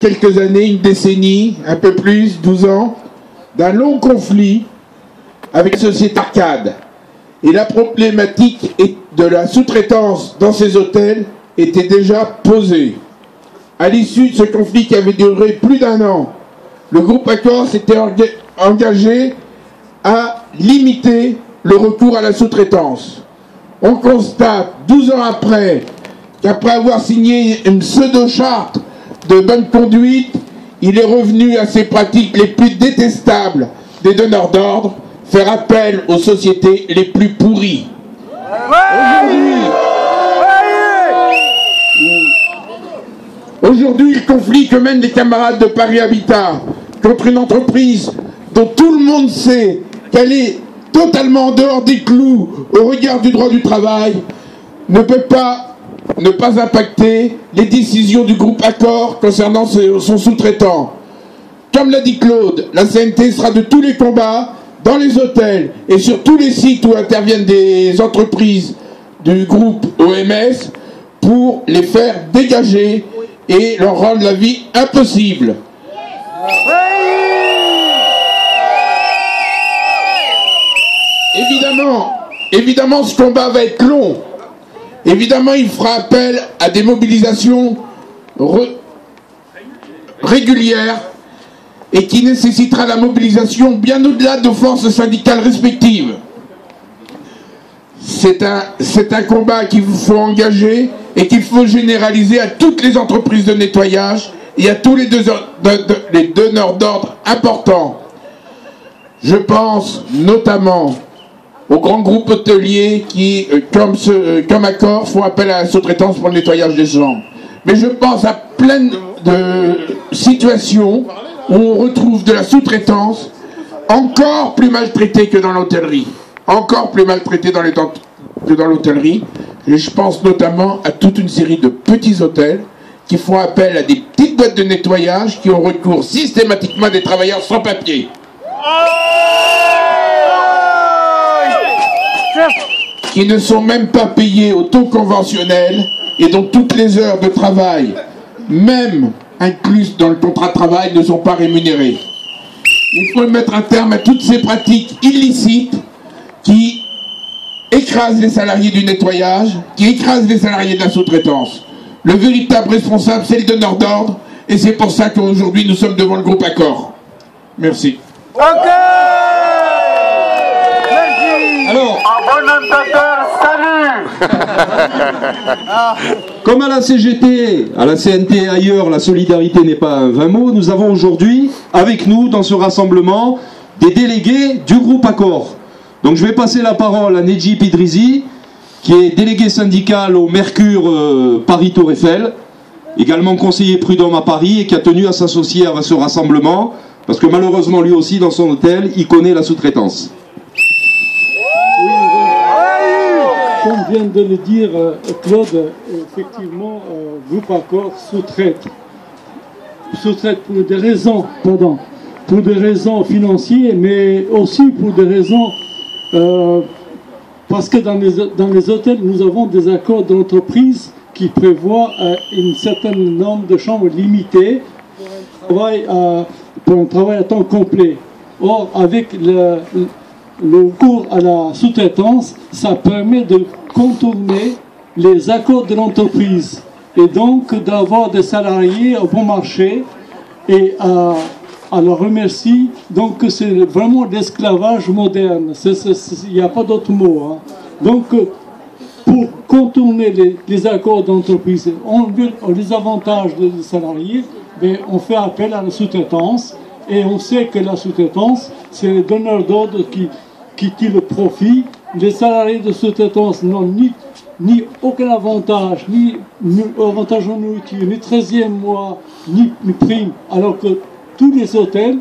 quelques années, une décennie, un peu plus, 12 ans, d'un long conflit avec la société Arcade. Et la problématique de la sous-traitance dans ces hôtels était déjà posée. À l'issue de ce conflit qui avait duré plus d'1 an, le groupe Accor s'était engagé à limiter le recours à la sous-traitance. On constate, 12 ans après, qu'après avoir signé une pseudo-charte de bonne conduite, il est revenu à ses pratiques les plus détestables des donneurs d'ordre, faire appel aux sociétés les plus pourries. Aujourd'hui, le conflit que mènent les camarades de Paris Habitat contre une entreprise dont tout le monde sait qu'elle est totalement en dehors des clous au regard du droit du travail, ne peut pas ne pas impacter les décisions du groupe Accor concernant son sous-traitant. Comme l'a dit Claude, la CNT sera de tous les combats dans les hôtels et sur tous les sites où interviennent des entreprises du groupe OMS pour les faire dégager et leur rendre la vie impossible. Évidemment, ce combat va être long. Évidemment, il fera appel à des mobilisations régulières et qui nécessitera la mobilisation bien au-delà de forces syndicales respectives. C'est un combat qu'il faut engager et qu'il faut généraliser à toutes les entreprises de nettoyage et à tous les donneurs d'ordre importants. Je pense notamment aux grands groupes hôteliers qui, comme Accor, font appel à la sous-traitance pour le nettoyage des chambres. Mais je pense à plein de situations où on retrouve de la sous-traitance encore plus maltraitée que dans l'hôtellerie. Encore plus maltraitée que dans l'hôtellerie. Et je pense notamment à toute une série de petits hôtels qui font appel à des petites boîtes de nettoyage qui ont recours systématiquement à des travailleurs sans papier. Qui ne sont même pas payés au taux conventionnel et dont toutes les heures de travail, même incluses dans le contrat de travail, ne sont pas rémunérées. Il faut mettre un terme à toutes ces pratiques illicites qui écrasent les salariés du nettoyage, qui écrasent les salariés de la sous-traitance. Le véritable responsable, c'est le donneur d'ordre, et c'est pour ça qu'aujourd'hui nous sommes devant le groupe Accor. Merci. Ok. Merci. Alors, salut. Comme à la CGT, à la CNT et ailleurs, la solidarité n'est pas un vain mot, nous avons aujourd'hui, avec nous, dans ce rassemblement, des délégués du groupe Accor. Donc je vais passer la parole à Nedjib Idrizi, qui est délégué syndical au Mercure Paris Tour Eiffel, également conseiller prud'homme à Paris et qui a tenu à s'associer à ce rassemblement, parce que malheureusement lui aussi dans son hôtel, il connaît la sous-traitance. Comme vient de le dire Claude, effectivement, groupe Accor sous-traite pour des raisons, pour des raisons financières, mais aussi pour des raisons parce que dans les hôtels, nous avons des accords d'entreprise qui prévoient un certain nombre de chambres limitées pour un travail à temps complet. Or, avec le recours à la sous-traitance, ça permet de contourner les accords de l'entreprise et donc d'avoir des salariés au bon marché et à leur remercier. Donc c'est vraiment l'esclavage moderne, il n'y a pas d'autre mot. Hein. Donc pour contourner les accords d'entreprise, les avantages des salariés, mais on fait appel à la sous-traitance et on sait que la sous-traitance, c'est les donneurs d'ordre qui tirent le profit. Les salariés de sous-traitance n'ont ni aucun avantage, ni avantage en nourriture, ni 13e mois, ni prime, alors que tous les hôtels,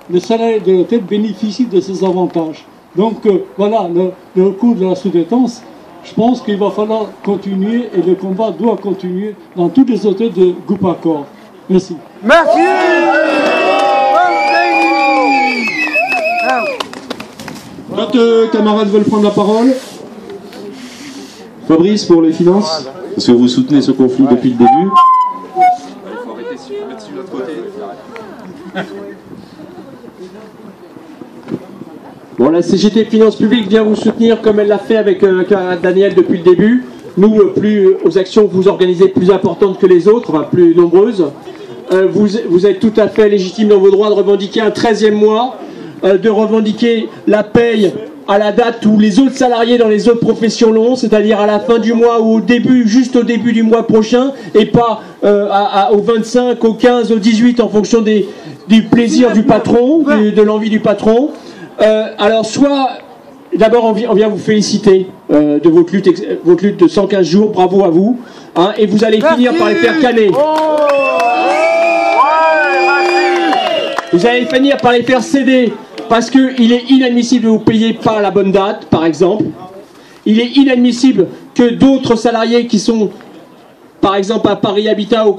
les salariés de l'hôtel bénéficient de ces avantages. Donc voilà, le recours de la sous-traitance, je pense qu'il va falloir continuer et le combat doit continuer dans tous les hôtels de groupe Accor. Merci. Merci. D'autres camarades veulent prendre la parole? Fabrice, pour les finances, parce que vous soutenez ce conflit depuis le début. Bon, la CGT Finances Publiques vient vous soutenir comme elle l'a fait avec Daniel depuis le début. Nous, plus aux actions que vous organisez plus importantes que les autres, enfin plus nombreuses, vous êtes tout à fait légitime dans vos droits de revendiquer un 13e mois, de revendiquer la paye à la date où les autres salariés dans les autres professions l'ont, c'est-à-dire à la fin du mois ou au début, juste au début du mois prochain, et pas au 25, au 15, au 18 en fonction du plaisir du patron, de l'envie du patron. Alors soit, d'abord on vient vous féliciter de votre lutte de 115 jours, bravo à vous, hein, et vous allez finir par les faire canner. Vous allez finir par les faire céder. Parce qu'il est inadmissible de vous payer pas à la bonne date, par exemple. Il est inadmissible que d'autres salariés qui sont, par exemple, à Paris Habitat, ou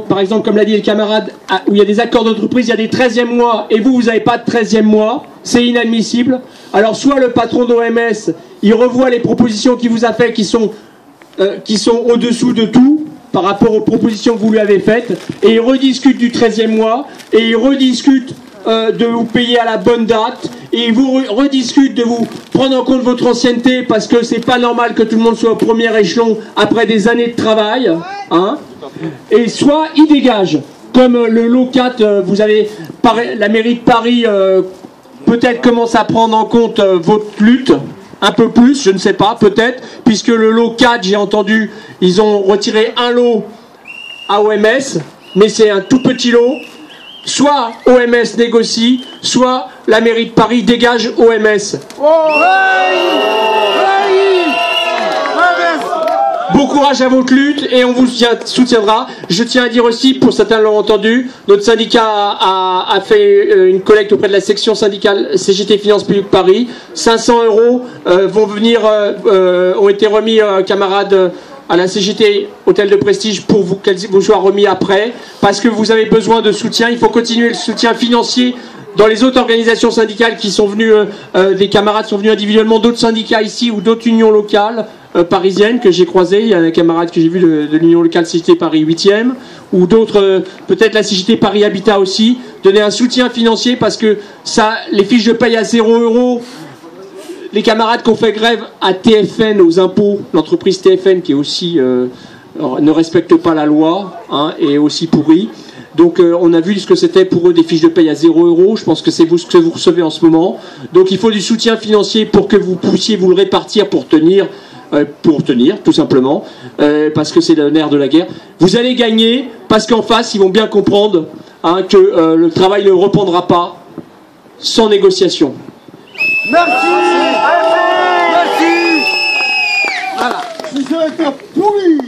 par exemple, comme l'a dit le camarade, où il y a des accords d'entreprise, il y a des 13e mois, et vous n'avez pas de 13e mois, c'est inadmissible. Alors, soit le patron d'OMS, il revoit les propositions qu'il vous a faites, qui sont au-dessous de tout, par rapport aux propositions que vous lui avez faites, et il rediscute du 13e mois, et il rediscute de vous payer à la bonne date, et vous rediscute de vous prendre en compte votre ancienneté, parce que c'est pas normal que tout le monde soit au premier échelon après des années de travail, hein. Et soit il dégage, comme le lot 4, vous avez la mairie de Paris peut-être commence à prendre en compte votre lutte un peu plus, je ne sais pas, peut-être, puisque le lot 4, j'ai entendu, ils ont retiré un lot à OMS, mais c'est un tout petit lot. Soit OMS négocie, soit la mairie de Paris dégage OMS. Bon courage à votre lutte et on vous soutiendra. Je tiens à dire aussi, pour certains l'ont entendu, notre syndicat a fait une collecte auprès de la section syndicale CGT Finances Publiques Paris. 500 € vont venir, ont été remis, camarades, à la CGT Hôtel de Prestige pour vous, qu'elle vous soit remis après, parce que vous avez besoin de soutien. Il faut continuer le soutien financier dans les autres organisations syndicales qui sont venues, des camarades sont venus individuellement, d'autres syndicats ici ou d'autres unions locales parisiennes que j'ai croisées. Il y a un camarade que j'ai vu de l'union locale CGT Paris 8e, ou d'autres, peut-être la CGT Paris Habitat aussi, donner un soutien financier parce que ça, les fiches de paye à 0 €. Les camarades qui ont fait grève à TFN, aux impôts, l'entreprise TFN qui est aussi ne respecte pas la loi, hein, et est aussi pourrie. Donc on a vu ce que c'était pour eux des fiches de paye à 0 €. Je pense que c'est ce que vous recevez en ce moment. Donc il faut du soutien financier pour que vous puissiez vous le répartir pour tenir tout simplement, parce que c'est le nerf de la guerre. Vous allez gagner parce qu'en face ils vont bien comprendre, hein, que le travail ne reprendra pas sans négociation. Merci. Voilà. Si ça était pourri.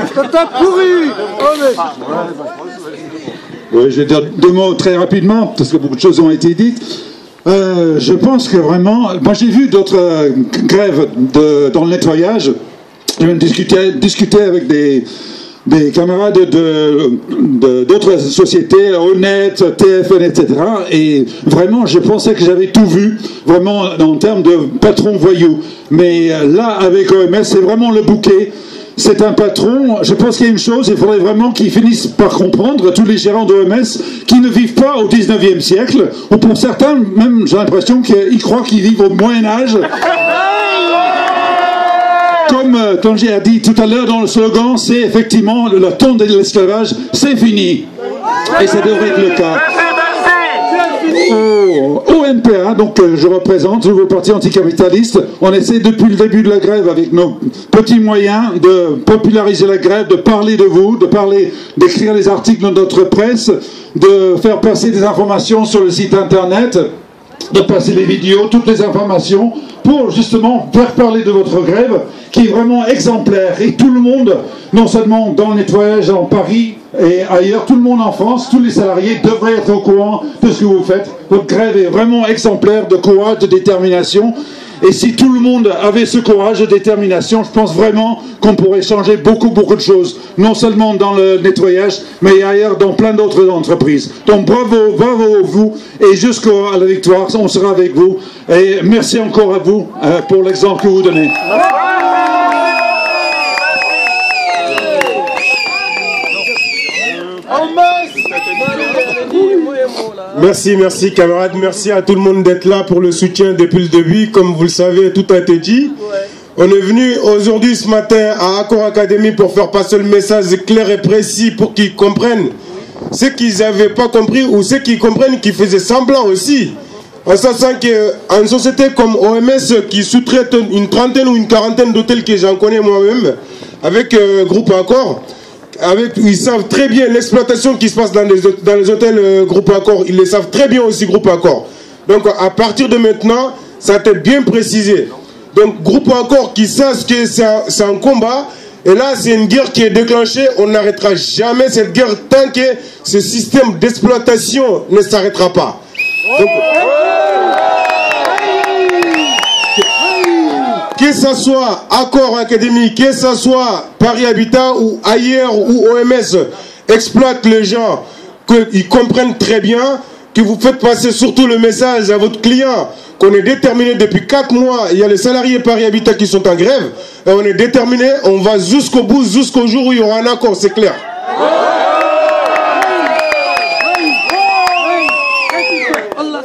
C'était pourri. Oui, je vais dire deux mots très rapidement, parce que beaucoup de choses ont été dites. Je pense que vraiment, moi j'ai vu d'autres grèves dans le nettoyage. J'ai même discuté avec des camarades d'autres sociétés, Honnête, TFN, etc. Et vraiment, je pensais que j'avais tout vu, vraiment en termes de patron voyou. Mais là, avec OMS, c'est vraiment le bouquet. C'est un patron, je pense qu'il y a une chose, il faudrait vraiment qu'ils finissent par comprendre, tous les gérants d'OMS, qui ne vivent pas au 19e siècle, ou pour certains, même j'ai l'impression qu'ils croient qu'ils vivent au Moyen-Âge. Comme Tangier a dit tout à l'heure dans le slogan, c'est effectivement le temps de l'esclavage, c'est fini. Et ça devrait être le cas. Au NPA, donc je représente le parti anticapitaliste, on essaie depuis le début de la grève avec nos petits moyens de populariser la grève, de parler de vous, d'écrire les articles dans notre presse, de faire passer des informations sur le site internet, de passer les vidéos, toutes les informations, pour justement faire parler de votre grève, qui est vraiment exemplaire. Et tout le monde, non seulement dans le nettoyage en Paris et ailleurs, tout le monde en France, tous les salariés devraient être au courant de ce que vous faites. Votre grève est vraiment exemplaire de courage, de détermination. Et si tout le monde avait ce courage de détermination, je pense vraiment qu'on pourrait changer beaucoup de choses. Non seulement dans le nettoyage, mais ailleurs dans plein d'autres entreprises. Donc bravo vous, et jusqu'à la victoire, on sera avec vous. Et merci encore à vous pour l'exemple que vous donnez. On Merci camarades, merci à tout le monde d'être là pour le soutien depuis le début. Comme vous le savez, tout a été dit. On est venu aujourd'hui, ce matin, à Accor Academy pour faire passer le message clair et précis pour qu'ils comprennent ce qu'ils n'avaient pas compris ou ceux qui comprennent qui faisaient semblant aussi. En sachant qu'une société comme OMS qui sous-traite une trentaine ou une quarantaine d'hôtels que j'en connais moi-même, avec Groupe Accor, ils savent très bien l'exploitation qui se passe dans les hôtels Groupe Accor. Ils le savent très bien aussi, Groupe Accor. Donc à partir de maintenant, ça a été bien précisé. Donc Groupe Accor qui sache que c'est un combat. Et là, c'est une guerre qui est déclenchée. On n'arrêtera jamais cette guerre tant que ce système d'exploitation ne s'arrêtera pas. Donc, que ce soit Accor Academy, que ce soit Paris Habitat ou ailleurs où OMS exploite les gens, qu'ils comprennent très bien, que vous faites passer surtout le message à votre client qu'on est déterminé depuis 4 mois. Il y a les salariés Paris Habitat qui sont en grève. Et on est déterminé, on va jusqu'au bout, jusqu'au jour où il y aura un accord, c'est clair.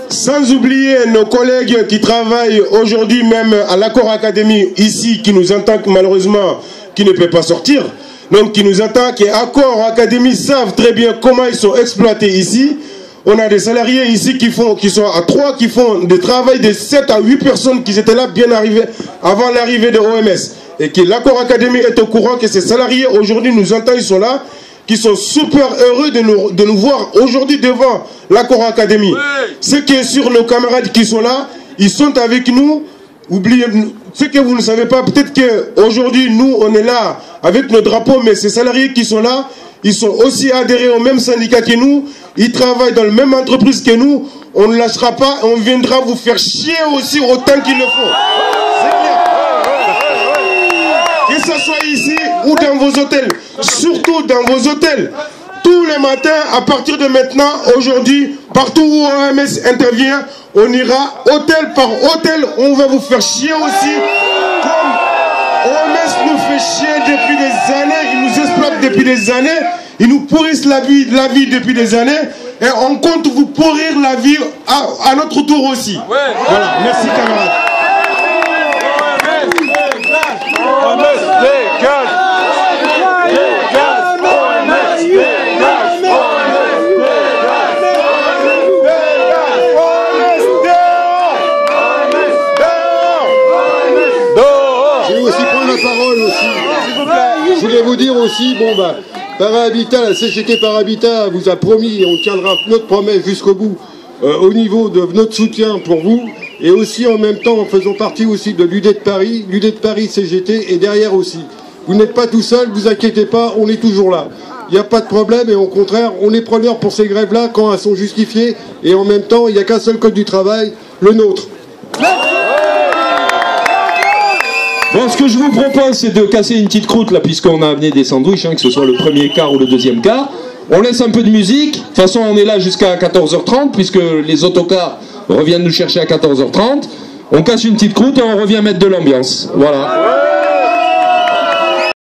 Sans oublier nos collègues qui travaillent aujourd'hui même à l'Accor Academy ici, qui nous entendent malheureusement, qui ne peut pas sortir. Donc qui nous entendent, que Accor Academy savent très bien comment ils sont exploités ici. On a des salariés ici qui sont à 3, qui font des travails de 7 à 8 personnes qui étaient là bien arrivés avant l'arrivée de OMS. Et que l'Accor Academy est au courant que ces salariés aujourd'hui nous entendent, ils sont là, qui sont super heureux de nous voir aujourd'hui devant l'Accor Academy. Ce qui est sur nos camarades qui sont là, ils sont avec nous. Oubliez, ce que vous ne savez pas, peut-être qu'aujourd'hui, nous, on est là avec nos drapeaux, mais ces salariés qui sont là, ils sont aussi adhérés au même syndicat que nous, ils travaillent dans la même entreprise que nous, on ne lâchera pas, on viendra vous faire chier aussi autant qu'il le faut. C'est clair. Que ce soit ici ou dans vos hôtels, surtout dans vos hôtels, tous les matins, à partir de maintenant, aujourd'hui, partout où OMS intervient, on ira hôtel par hôtel, on va vous faire chier aussi. Comme OMS nous fait chier depuis des années, ils nous exploitent depuis des années, ils nous pourrissent la vie depuis des années, et on compte vous pourrir la vie à notre tour aussi. Voilà, merci camarades. Je voulais vous dire aussi, bon bah, Paris Habitat, la CGT Paris Habitat vous a promis, et on tiendra notre promesse jusqu'au bout, au niveau de notre soutien pour vous, et aussi en même temps en faisant partie aussi de l'UD de Paris CGT est derrière aussi. Vous n'êtes pas tout seul, vous inquiétez pas, on est toujours là. Il n'y a pas de problème, et au contraire, on est preneur pour ces grèves-là quand elles sont justifiées, et en même temps, il n'y a qu'un seul code du travail, le nôtre. Bon, ce que je vous propose, c'est de casser une petite croûte, là, puisqu'on a amené des sandwichs, hein, que ce soit le premier quart ou le deuxième quart. On laisse un peu de musique. De toute façon, on est là jusqu'à 14h30, puisque les autocars reviennent nous chercher à 14h30. On casse une petite croûte et on revient mettre de l'ambiance. Voilà.